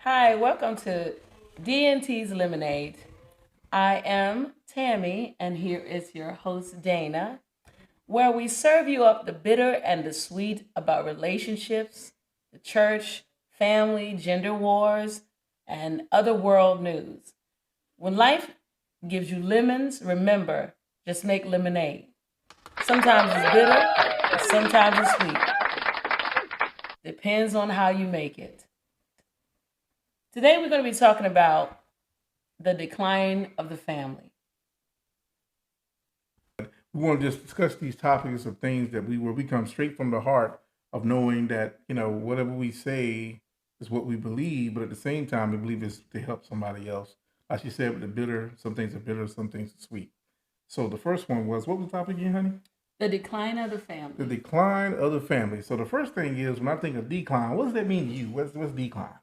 Hi, welcome to D&T's Lemonade. I am Tammy, and here is your host, Dana, where we serve you up the bitter and the sweet about relationships, the church, family, gender wars, and other world news. When life gives you lemons, remember, just make lemonade. Sometimes it's bitter, sometimes it's sweet. Depends on how you make it. Today we're going to be talking about the decline of the family. We want to just discuss these topics of things that we where we come straight from the heart of knowing that whatever we say is what we believe, but at the same time we believe it's to help somebody else. Like you said, with the bitter, some things are bitter, some things are sweet. So the first one was, what was the topic again, honey? The decline of the The family. decline of the family. So the first thing is, when I think of decline, what does that mean to you? What's decline?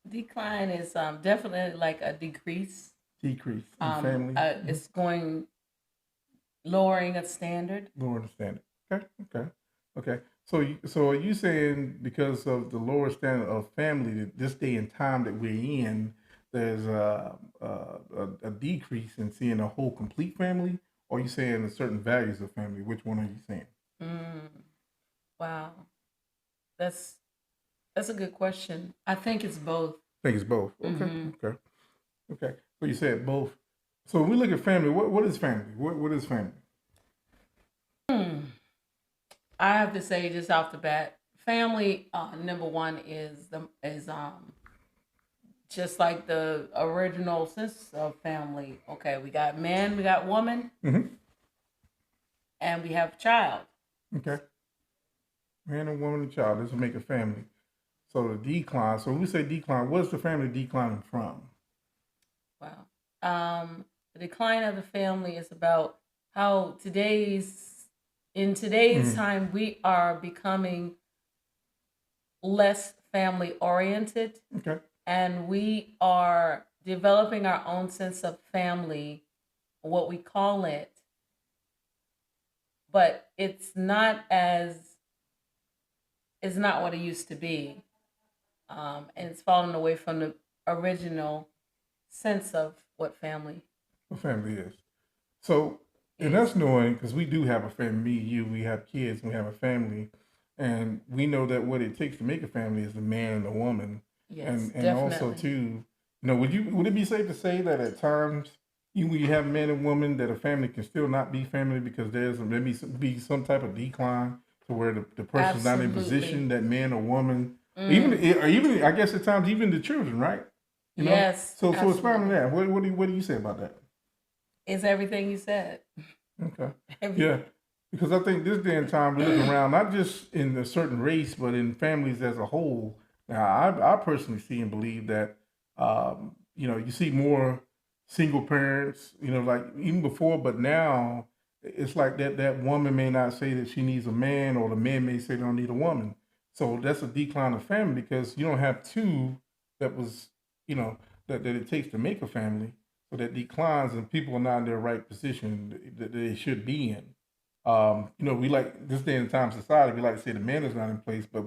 Decline is definitely like a decrease. Decrease in the family. It's going lowering a standard. Lower the standard. Okay, okay, okay. So are you saying because of the lower standard of family, that this day and time that we're in, there's a decrease in seeing a whole complete family, or are you saying the certain values of family? Which one are you saying? Mm, wow, that's that's a good question. I think it's both. I think it's both. Okay, Hmm. okay, okay. So you said both. So when we look at family, what is family? What is family? Hmm. I have to say just off the bat, family number one is just like the original sense of family. Okay, we got man, we got woman, Mm-hmm. and we have child. Okay, man and woman and child. This will make a family. So the decline. So when we say decline, what's the family declining from? Wow. The decline of the family is about how today's Mm-hmm. time we are becoming less family oriented, Okay. and we are developing our own sense of family, what we call it, but it's not what it used to be, and it's fallen away from the original sense of what family What family is. So, and is. that's knowing because we do have a family. Me, you, we have kids, we have a family, and we know that what it takes to make a family is the man and the woman, Yes, and also definitely. too, would it be safe to say that at times, even when you have man and woman, that a family can still not be family because there's be some type of decline to where the person's not in Absolutely. position that man or woman, Mm. or even I guess at times even the children, right? You know. Yes, So expound on absolutely. that. What do you say about that? It's everything you said. Okay. Yeah. Everything. Because I think this day and time we look around, not just in a certain race, but in families as a whole. Now, I personally see and believe that, you see more single parents, like even before, but now it's like that woman may not say that she needs a man, or the man may say they don't need a woman. So that's a decline of family because you don't have two that was, you know, that it takes to make a family. So that declines and people are not in their right position that they should be in. We like this day and time society. We like to say the man is not in place, but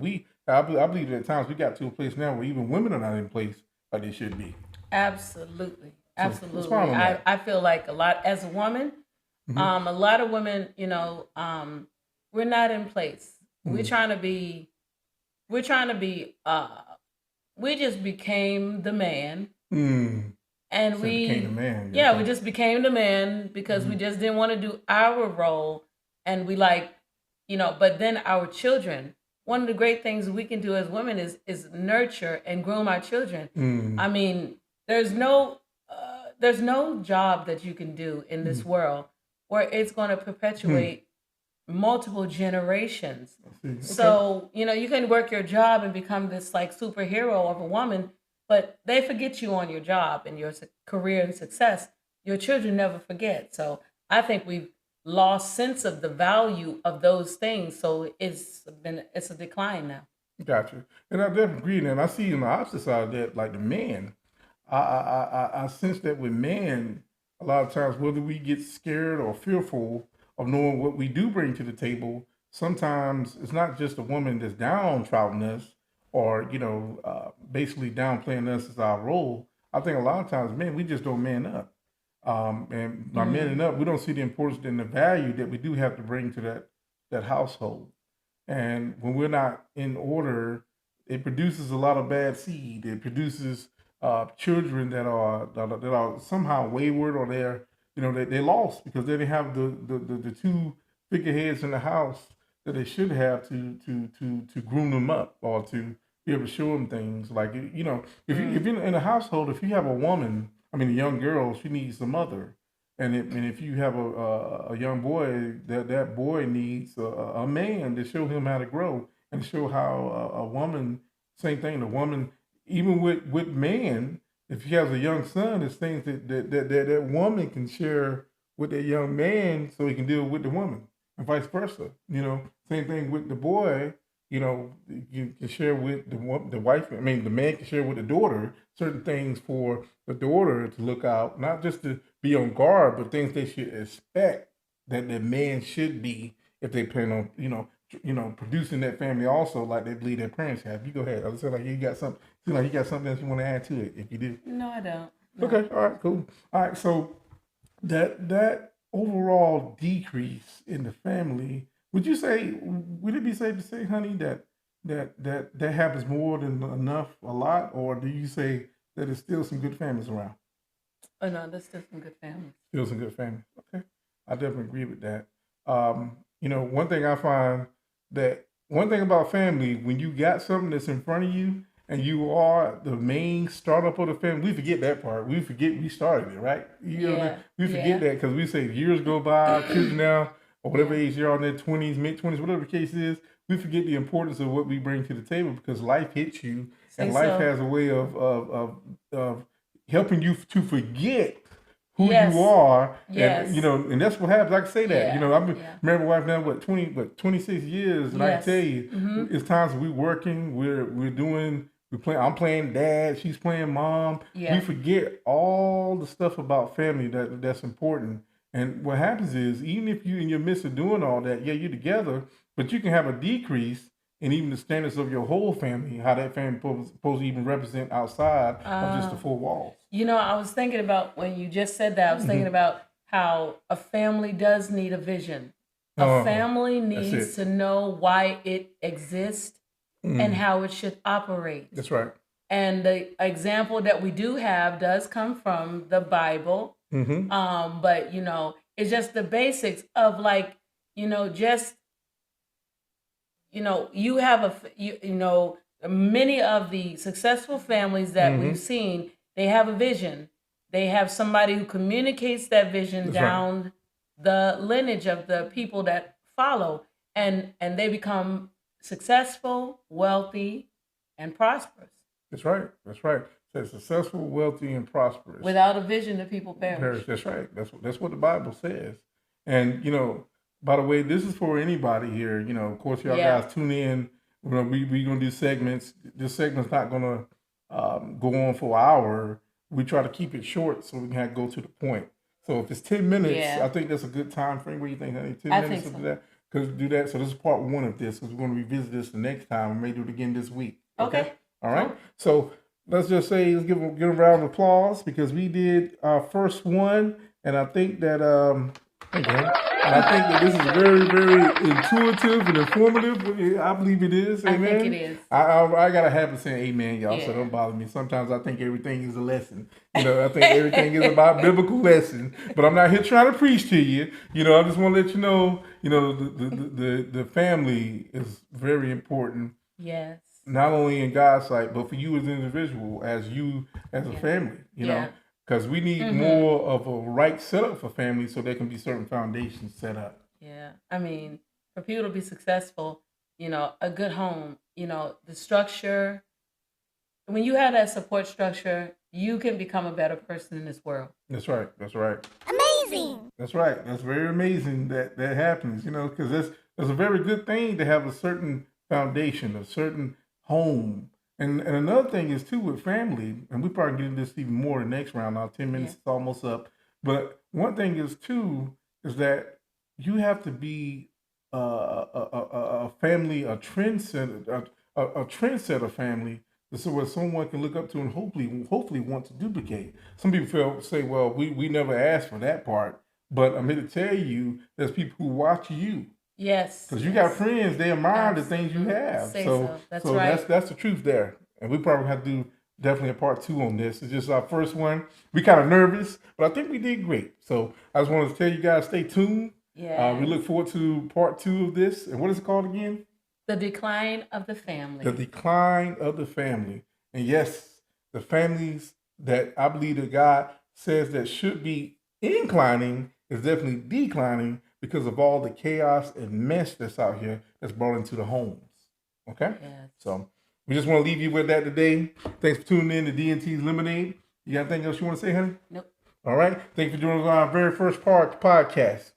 I believe that at times we got to a place now where even women are not in place like they should be. Absolutely. So expound Absolutely. on that. I feel like a lot as a woman, Mm-hmm. a lot of women, we're not in place. We're Mm. trying to be we're trying to be we just became the man, Mm. and So it became a we man. Yeah, yeah, we okay. just became the man because we Mm-hmm. just didn't want to do our role, and we like, but then our children, one of the great things we can do as women is nurture and groom our children. Mm. I mean, there's no there's no job that you can do in this Mm. world where it's going to Mm. perpetuate multiple generations. I see. Okay. So, you can work your job and become this like superhero of a woman, but they forget you on your job and your career and success. Your children never forget. So, I think we've lost sense of the value of those things. So, it's a decline now. Gotcha. And I definitely agree. And I see on the opposite side of that, like the man, I sense that with men, a lot of times, whether we get scared or fearful of knowing what we do bring to the table, sometimes it's not just a woman that's downtrodden us or basically downplaying us as our role. I think a lot of times, men, we just don't man up. And by manning up, we don't see the importance and the value that we do have to bring to that household. And when we're not in order, it produces a lot of bad seed. It produces children that are somehow wayward, or they're lost because they didn't have the two figureheads in the house that they should have to groom them up, or to be able to show them things. Like, if you're in a household, if you have a woman, I mean a young girl, she needs a mother. And if you have a young boy, that boy needs a man to show him how to grow, and show how a woman, same thing, the woman, even with man, if he has a young son, there's things that woman can share with that young man so he can deal with the woman, and vice versa. Same thing with the boy. You can share with the wife. I mean, the man can share with the daughter certain things for the daughter to look out, not just to be on guard, but things they should expect that the man should be if they plan on, producing that family also, like they believe their parents have. You go ahead. I feel like you got something. Feel like you got something else you want to add to it. If you do, No, I don't. No. okay. All right. Cool. All right. So that overall decrease in the family, would it be safe to say, honey, that happens more than enough, a lot, or do you say that there's still some good families around? Oh no, there's still some good families. Still some good families. Okay, I definitely agree with that. One thing I find, that one thing about family, when you got something that's in front of you and you are the main startup of the family, we forget that part. We forget we started it, right? We forget that because we say years go by, children now, or whatever age they're in their 20s, mid-20s, whatever the case is, we forget the importance of what we bring to the table, because life hits you, and life has a way of helping you to forget who you are. Yes. And that's what happens. I can say that. Yeah. I've been married my wife now, 26 years, and I can tell you, it's times we working, I'm playing dad, she's playing mom. Yeah. We forget all the stuff about family that's important. And what happens is, even if you in your midst of doing all that, you're together, but you can have a decrease in even the standards of your whole family, how that family supposed to even represent outside of just the four walls. I was thinking about, when you just said that, I was thinking about how a family does need a vision. A family needs to know why it exists and how it should operate. That's right. And the example that we do have does come from the Bible. But it's just the basics of, like, you have many of the successful families that we've seen, they have a vision. They have somebody who communicates that vision down the lineage of the people that follow, and they become successful, wealthy, and prosperous. That's right. So successful, wealthy, and prosperous. Without a vision, the people perish. That's right. That's what the Bible says. And by the way, this is for anybody here. Of course, y'all guys tune in. We're gonna do segments. This segment's not gonna go on for an hour. We try to keep it short so we can go to the point. So if it's 10 minutes, I think that's a good time frame. What do you think, honey? 10 minutes to do that? Do that. So this is part one of this, because we're going to revisit this the next time. We may do it again this week. Okay. All right. Cool. So let's just say, let's give a round of applause, because we did our first one, and I think that this is very, very intuitive and informative. I believe it is. Amen. I think it is. I got a habit of saying amen, y'all, so don't bother me. Sometimes I think everything is a lesson. I think everything is about biblical lesson, but I'm not here trying to preach to you. I just want to let you know, the family is very important. Yes. Not only in God's sight, but for you as an individual, as a family, because we need more of a right setup for families, so there can be certain foundations set up. Yeah. I mean, for people to be successful, a good home, the structure, when you have that support structure, you can become a better person in this world. That's right. Amazing. That's right. That's very amazing that happens, because that's a very good thing to have a certain foundation, a certain home. And another thing is, too, with family, and we probably get into this even more the next round. Now, 10 minutes is almost up. But one thing is, too, is that you have to be a family, a trendsetter, a trendsetter family. So where someone can look up to and hopefully want to duplicate. Some people say, well, we never asked for that part, but I'm here to tell you, there's people who watch you. Yes. Because you got friends, they admire the things you have. Say so. That's right. That's the truth there. And we probably have to do definitely a part 2 on this. It's just our first one. We kind of nervous, but I think we did great. So I just wanted to tell you guys, stay tuned. Yeah. We look forward to part 2 of this. And what is it called again? The Decline of the Family. The Decline of the Family. And yes, the families that I believe that God says that should be inclining is definitely declining because of all the chaos and mess that's out here that's brought into the homes. Okay? Yes. So we just want to leave you with that today. Thanks for tuning in to D&T's Lemonade. You got anything else you want to say, honey? Nope. All right. Thank you for joining us on our very first podcast.